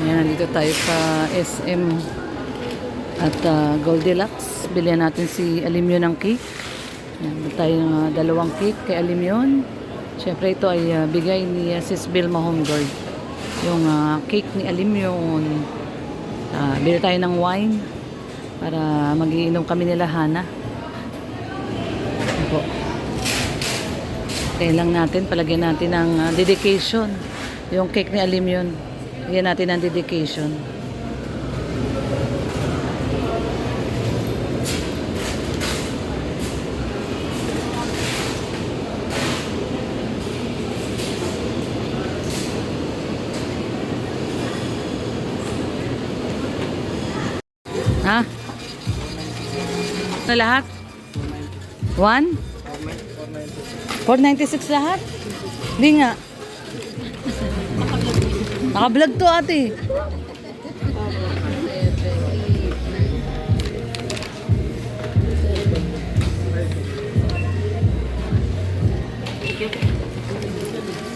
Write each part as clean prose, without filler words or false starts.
Ayan, nandito tayo sa SM at Goldilocks. Bilihan natin si Alimyon ng cake. Ayan, meron tayo ng dalawang cake kay Alimyon. Siyempre ito ay bigay ni Sis Vilma Homeguard. Yung cake ni Alimyon. Bili tayo ng wine para magiinom kami nila Hana. Ito. Kaya lang natin, palagyan natin ng dedication. Yung cake ni Alimyon. Lagyan natin ng dedication. Ha? Na lahat? 1? 496 lahat? Hindi nga. Naka-vlog to ate.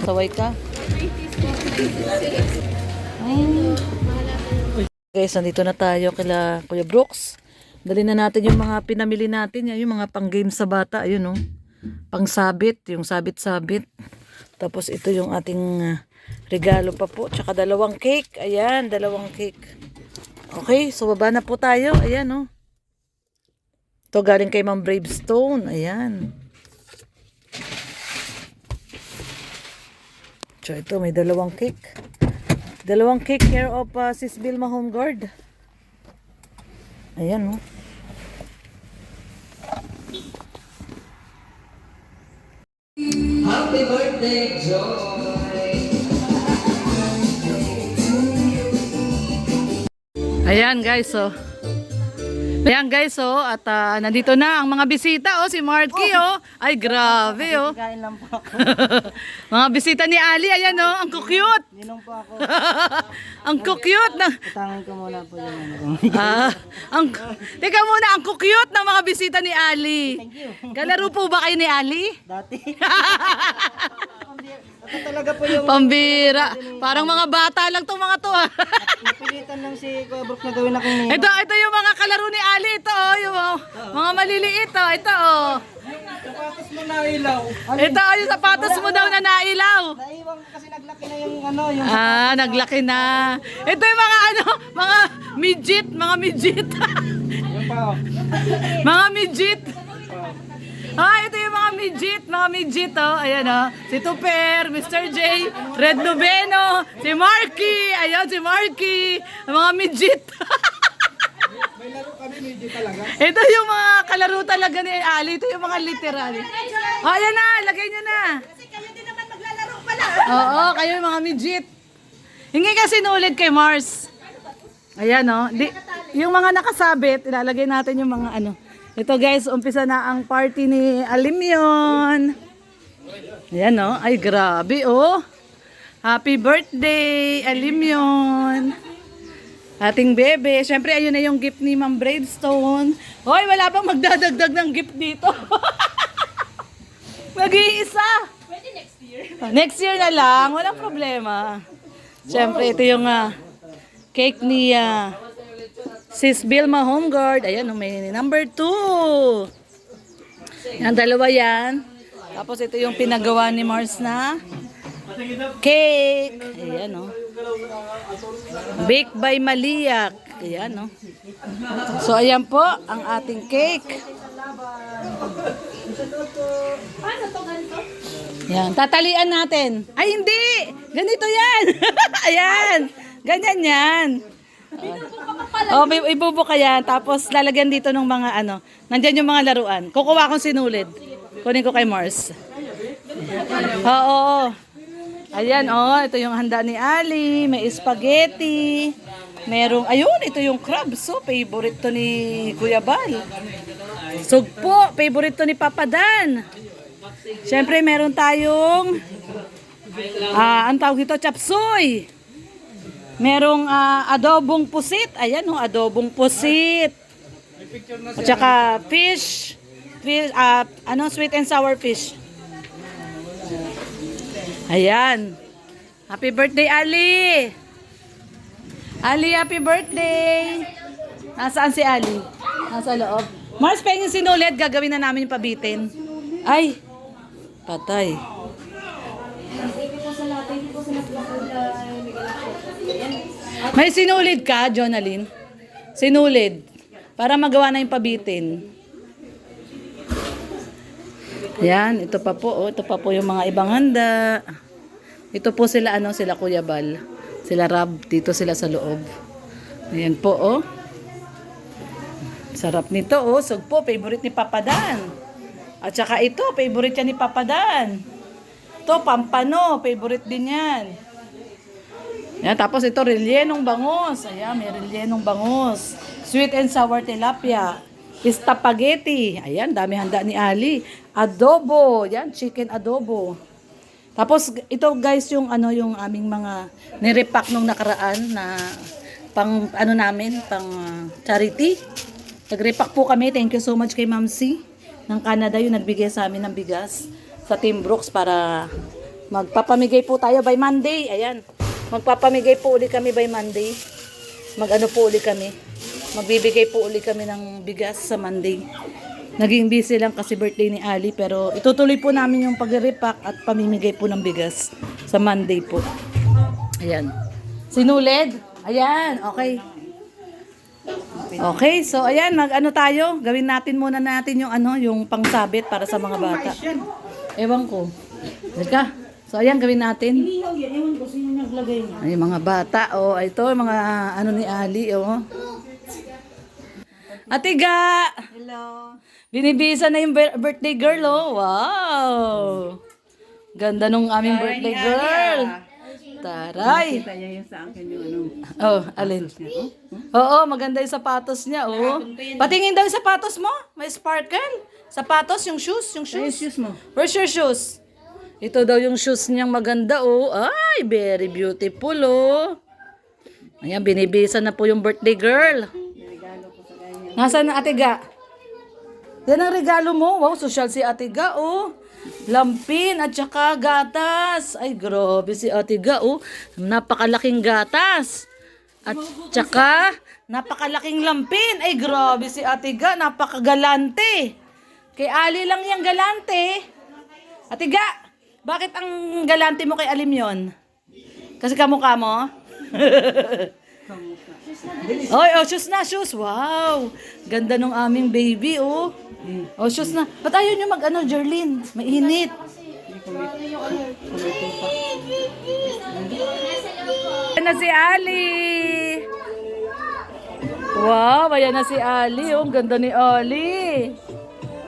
Saway ka? Guys, nandito na tayo kila Kuya Brooks. Dali na natin yung mga pinamili natin. Yung mga pang-game sa bata. Ayun oh. Pang-sabit. Yung sabit-sabit. Tapos ito yung ating regalo pa po. Tsaka dalawang cake. Ayan, dalawang cake. Okay, so baba na po tayo. Ayan oh. Ito galing kay Ma'am Bravestone. Ayan. So ito, may dalawang cake. Dalawang cake care of Sis Vilma Homeguard. Ayan, oh. Happy birthday, Joy! Ayan guys, oh. Ayan guys, oh. At nandito na ang mga bisita, oh. Si Marky, oh. Ay, grabe, oh. Kain lang po ako. Mga bisita ni Ali, ayan, oh. Ang cute. Ninong po ako. Ang cute na. Utangin ko muna po yung Teka muna, ang cute ng mga bisita ni Ali. Thank you. Kalaro po ba kayo ni Ali? Dati. Ito talaga po yung Pambira. Parang mga bata lang tong mga to, ah. napilitan lang si Kuya Brooks na gawin akong ninong. Ito yung mga kalaro ni Ali. Ito, oh. Yung mga maliliit, oh. Ito, oh. Sapatos mo na ilaw. Ito, yung sapatos mo daw na nailaw. Naiwan ko kasi naglaki na yung ano, yung Naglaki na. Ito yung mga mga midget, yung pa. mga midget. Ito yung mga midget, oh. Ayan, oh. Si Tuper, Mr. J, Red Nubeno, si Marky. Ayan, si Marky. Mga midget. May laro kami, medyo talaga. Ito yung mga kalaro talaga ni Ali. Ito yung mga literal. Ayan na, lagay nyo na. Kasi kayo din naman maglalaro pala. Oo, kayo yung mga midget. Hingi kasi nulid kay Mars. Ayan, oh. Yung mga nakasabit, ilalagay natin yung mga ano. Ito guys, umpisa na ang party ni Alimyon. Ayan, oh. Ay, grabe, oh. Happy birthday, Alimyon. Ating bebe. Siyempre, ayun na yung gift ni Ma'am Bravestone. Hoy, wala bang magdadagdag ng gift dito? Mag-iisa. Pwede next year. Next year na lang. Walang problema. Siyempre, ito yung cake ni Sis Vilma Homeguard. Ayan, may number 2. Yan, dalawa yan. Tapos ito yung pinagawa ni Mars na cake. Ayan, oh. Baked by Maliak. Ayan, oh. So, ayan po ang ating cake. Paano to ganito? Yan, tatalian natin. Ay, hindi! Ganito yan! Ayan! Ganyan yan. Ibubuka yan. Tapos lalagyan dito ng mga ano. Nandyan yung mga laruan. Kukuha akong sinulid. Kunin ko kay Mars. Oo. Ayan, oh. Ito yung handa ni Ali. May spaghetti. Merong, ayun, ito yung crab. So, favorite to ni Kuya Bal. Sugpo, favorite to ni Papa Dan. Siyempre, meron tayong ang tawag dito, chapsuy. Merong adobong pusit. Ayan, oh, adobong pusit. At saka fish, sweet and sour fish. Ayan. Happy birthday, Ali. Ali, happy birthday! Nasaan si Ali? Nasa loob. Mars, pahingin sinulid. Gagawin na namin yung pabitin. Ay! Patay. May sinulid ka, Jonalyn? Sinulid. Para magawa na yung pabitin. Yan, ito pa po. Oh, ito pa po yung mga ibang handa. Ito po sila, sila Kuya Bal. Sila Rab, dito sila sa loob. Ayan po, oh. Sarap nito, oh. Sugpo, favorite ni Papa Dan. At saka ito, favorite yan ni Papa Dan. Ito, pampano, favorite din yan. Yan, tapos ito, rellenong bangus. Ayan, may rellenong bangus. Sweet and sour tilapia. Spaghetti. Ayan, dami handa ni Ali. Adobo. Yan, chicken adobo. Tapos ito guys yung yung aming mga nirepack nung nakaraan na pang namin, pang charity. Nagrepack po kami. Thank you so much kay Ma'am C ng Canada yung nagbigay sa amin ng bigas sa Team Brooks para magpapamigay po tayo by Monday. Ayan. Magpapamigay po uli kami by Monday. Po uli kami. Magbibigay po uli kami ng bigas sa Monday. Naging busy lang kasi birthday ni Ali pero itutuloy po namin yung pag-repack at pamimigay po ng bigas sa Monday po. Ayan. Sinulid? Ayan, okay. Okay, so ayan, tayo? Gawin natin muna yung yung pangsabit para sa mga bata. Ewan ko. Halika. So ayan, gawin natin. Ewan ko sino naglagay niya. Ay, mga bata, oh. Ito, mga ni Ali, oh. Ate Ga! Hello. Binibisa na yung birthday girl, oh. Wow! Ganda nung aming birthday girl. Taray! Oh, alin? Oo, maganda yung sapatos niya, oh. Patingin daw yung sapatos mo. May sparkle. Sapatos, yung shoes. Shoes mo. Where's your shoes? Ito daw yung shoes niyang maganda, oh. Ay, very beautiful, oh. Ayan, binibisa na po yung birthday girl. Nasaan na Ate Ga? Yan ang regalo mo. Wow, social si Ate Ga, oh. Lampin at saka gatas. Ay, grabe si Ate Ga, oh. Napakalaking gatas. At saka, napakalaking lampin. Ay, grabe si Ate Ga. Napakagalante. Kay Ali lang yung galante. Ate Ga, bakit ang galante mo kay Alim yon? Kasi kamukha mo? Oy, oh, shoes na, shoes. Wow. Ganda nung aming baby, oh. Oh, shoes na. Ba't ayaw nyo Jerlyn? Mainit. Ayan na si Ali. Wow, ayan na si Ali, oh. Ganda ni Ali.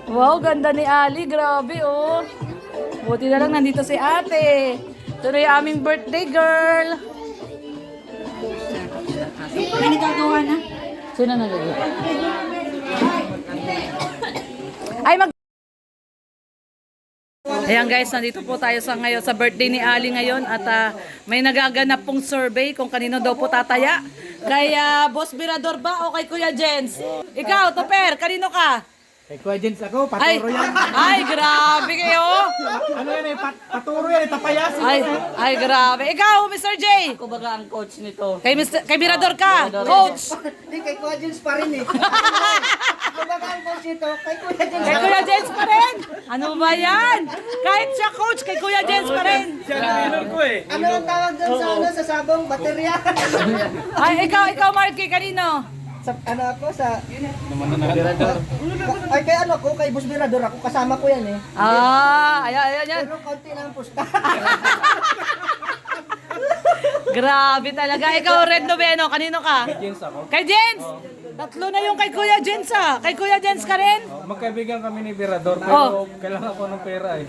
Wow, ganda ni Ali. Grabe, oh. Buti na lang nandito si ate. Ito na yung aming birthday girl. May nagagawa na? Sino nagagawa? Ay, Ayan guys, nandito po tayo ngayon sa birthday ni Ali ngayon at may nagaganap pong survey kung kanino daw po tataya. Kay Boss Mirador ba o kay Kuya Jens? Ikaw, Toper, kanino ka? Kay Kuya Jens ako, Ay, paturo yan. ay, grabe kayo. Ano yan paturo yan, tapayasin. Ay, grabe. Ikaw, Mr. J. Ako baga ang coach nito. Kay Mirador ka, coach. Hindi, kay Kuya Jens pa rin eh. Ako ba ang coach nito? Kay Kuya Jens. Kay Kuya Jens pa rin. Ano ba yan? Kahit siya coach, kay Kuya Jens pa rin. Siya na ko eh. Ano ang tawag doon sa sabong? Baterya. Ay, ikaw, Marky, kanino? Sa ako sa ay kay ko kay Boss Mirador ako kasama ko yan eh. Ayan. Pero konti lang pusta. Grabe talaga. Ikaw, Red Noveno, kanino ka? Kay Jens ako. Kay Jens! Tatlo na yung kay Kuya Jens ah. Kay Kuya Jens ka rin? Magkaibigan kami ni Mirador pero kailangan ko ng pera eh.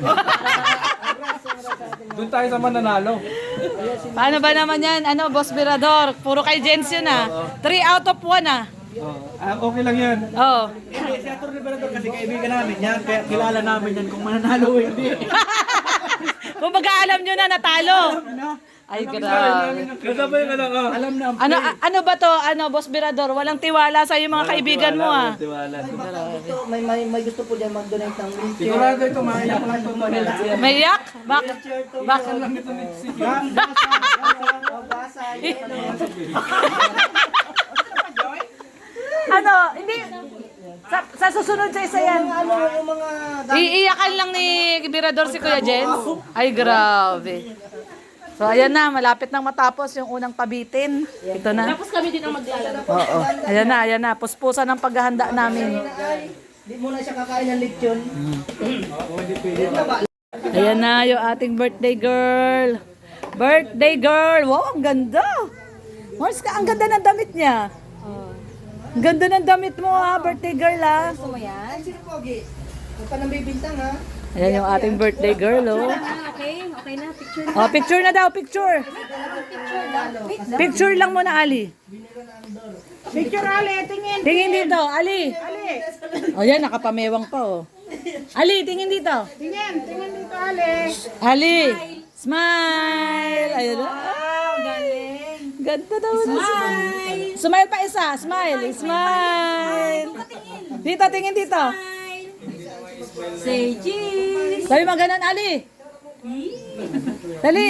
Doon tayo sa mananalo. Paano ba naman yan? Boss Mirador? Puro kay Jens yun ah. 3 out of 1 ah. Okay lang yan. Oh. Hindi, si Ator Mirador kasi kaibigan namin yan. Kaya kilala namin yan kung mananalo o hindi. Kung baga alam nyo na natalo. Ay, grabe. Kasabay ka lang alam na. Ano ba to? Boss Mirador? Walang tiwala sa yung mga kaibigan mo ah. May gusto po diyan mag-donate ng wheelchair. Sigurado ito, maiyak lang ito. May yak? Bakit? Bakit lang ito ni Sige. Ano, hindi. Sa susunod sa isa yan. Iiyakan lang ni Birador si Kuya Jens. Ay, grabe. So, ayan na. Malapit nang matapos yung unang pabitin. Ito na. Tapos kami din ang maglalaro. Oo. Ayan na. Puspusan ng paghahanda namin. Hindi mo na siya kakain ng lechon. Ayan na yung ating birthday girl. Birthday girl. Wow, ang ganda. Mars ka, ang ganda ng damit niya. Ang ganda ng damit mo ha, birthday girl ha. Gusto mo yan? Ay, sino Pogi? Huwag ka nang bibintang ha. Ayan yung ating birthday girl oh. Okay, okay na. Picture na. Oh, picture na daw, picture. Picture lang muna, Ali. Picture, Ali. Tingin. Tingin dito, Ali. Oh, yan, nakapamewang pa oh. Ali, tingin dito. Tingin dito, Ali. Ali, smile. Ayun. Wow, galing. Ganda daw. Smile. Smile pa isa. Smile. Smile. Dito, tingin dito. Say cheese. Sabi mo ganun, Ali. Dali.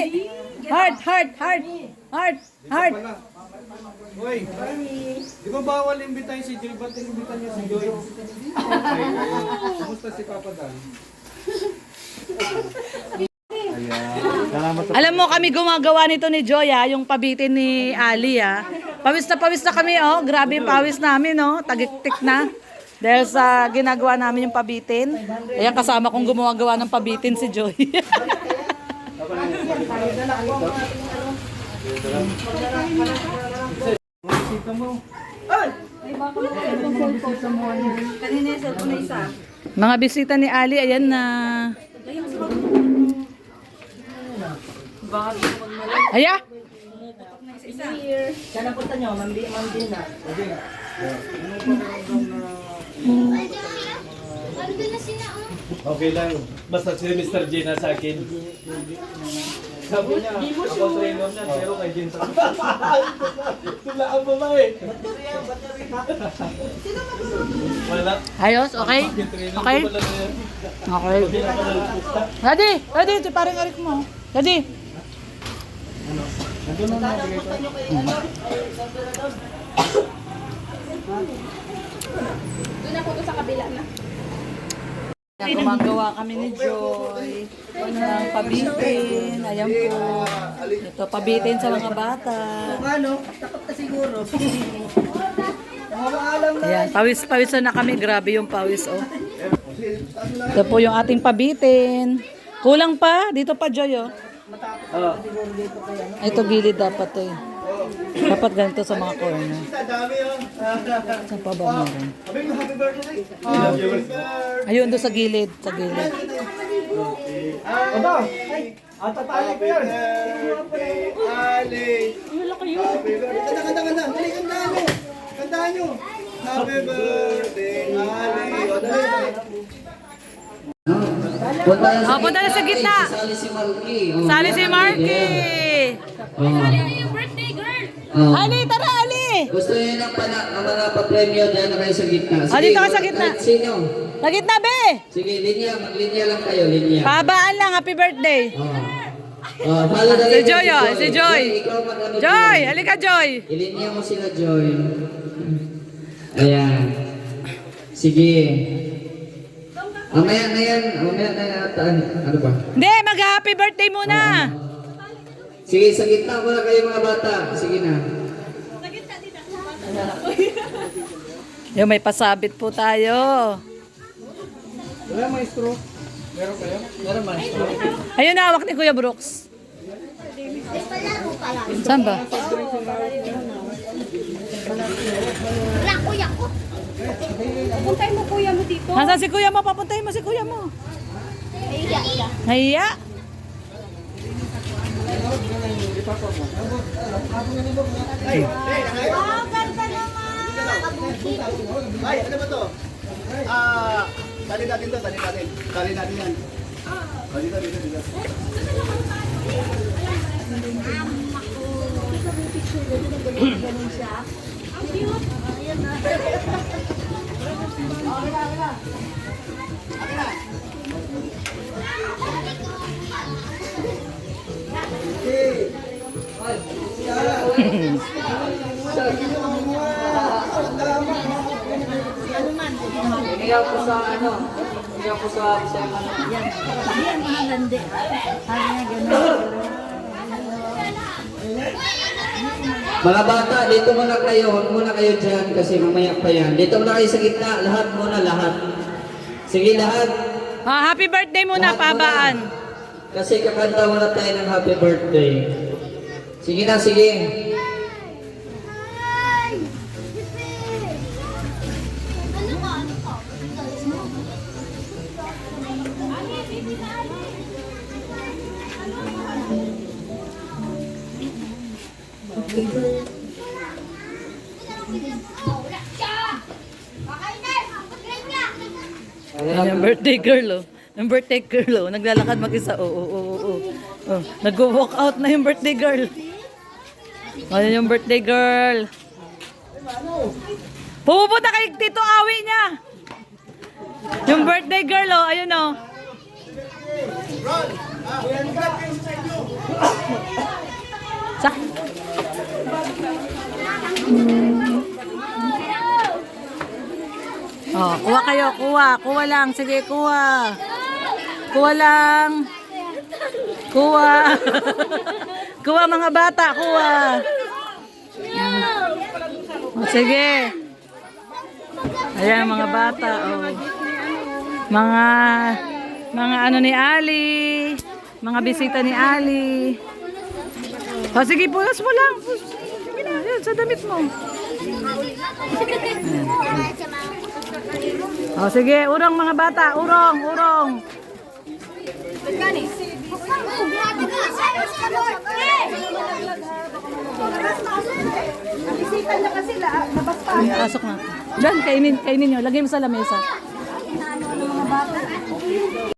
Heart, heart, heart. Heart, heart. Hoy, di ba bawal imbitahin si Joy? Ba't inimbitan niya si Joy? Kumusta si Papa Dan? Alam mo kami gumagawa nito ni Joya, yung pabitin ni Ali ah. Pawis na kami oh. Grabe yung pawis namin oh. Tagiktik na. Dahil sa ginagawa namin yung pabitin. Ayan kasama kong gumagawa ng pabitin si Joy. Kanina yung cellphone na isa. Mga bisita ni Ali, ayan na. Aya? Sana punta nyo, mambin na. Okay lang. Basta si Mr. J na sa akin. Sabi niya, ako trainer niya, pero kay Jen sa tula ang babae. Wala. Ayos, okay? Okay? Okay. Daddy, daddy, ito parang arik mo. Daddy. Doon ako to sa kabila na. Gumagawa kami ni Joy ng pabitin. Ayan po. Ito, pabitin sa mga bata. Ano, takot na siguro. Mamaalam na. Ayan, pawis na kami. Grabe yung pawis, oh. Ito po yung ating pabitin. Kulang pa. Dito pa, Joy, oh. Ito gilid dapat, to. Dapat ganito sa mga corner. Dami yun. Saan pa ba meron? Sabi mo, happy birthday. Ayun, doon sa gilid. Sa gilid. Aba, tatali ko yan. Ali. Happy birthday. Kanta. Dali, kantahan nyo. Kantahan nyo. Happy birthday, Ali. O, dali. Oh, punta na sa gitna. Sali si Marky. Sali si Marky. Yung birthday girl. Ali, tara, Ali. Gusto nyo ng mga pa-premyo dyan na kayo sa gitna. Dito ka sa gitna. Kahit sino. Sa gitna, be. Sige, linya lang kayo, linya. Pabaan lang. Happy birthday. Follow na Si Joy, oh. Si Joy. Ikaw mag-ano Joy, halika, Joy. Ilinya mo sila, Joy. Ayan. Sige. Mamaya na yan. Ano ba? Hindi, mag-happy birthday muna. Sige, sa gitna ko na kayo mga bata. Sige na. Yung may pasabit po tayo. Wala maestro. Meron kayo? Meron maestro. Ayun na, hawak ni Kuya Brooks. Saan ba? Wala, kuya ko. Pupuntay mo kuya mo dito. Nasaan si Kuya mo? Papuntahin mo si Kuya mo. Iya. Nahiya? Wow, ganda naman. Ay, ano ba to? Tali natin to, tali natin. Tali natin yan. Dito. Iniyaw ko sa ano? Iniyaw ko sa ano? Yan, mga ganda. Sabi nga gano'n. Mga bata, dito muna kayo. Huwag muna kayo dyan kasi mamaya pa yan. Dito muna kayo sa gitna. Lahat muna, lahat. Sige, lahat. Happy birthday muna, Lahat pabaan. muna. Kasi kakanta muna tayo ng happy birthday. Sige na, sige. Ano ka? Ayan yung birthday girl, oh. Yung birthday girl, oh. Naglalakad mag-isa. Oh. Nag-walk out na yung birthday girl. Ayan yung birthday girl. Pupunta kay Tito Awi niya. Yung birthday girl, oh. Ayun, oh. Sa Oh, kuha kayo, kuha. Kuha lang. Sige, kuha. Kuha lang. Kuha. Kuha mga bata, kuha. Oh, sige. Ayan, mga bata, oh. Mga ano ni Ali. Mga bisita ni Ali. Oh, sige, pulas mo lang. Sige na, yan, sa damit mo. Oh, sige, urong mga bata, urong. Pasok na. Diyan, kainin nyo. Lagay mo sa lamesa.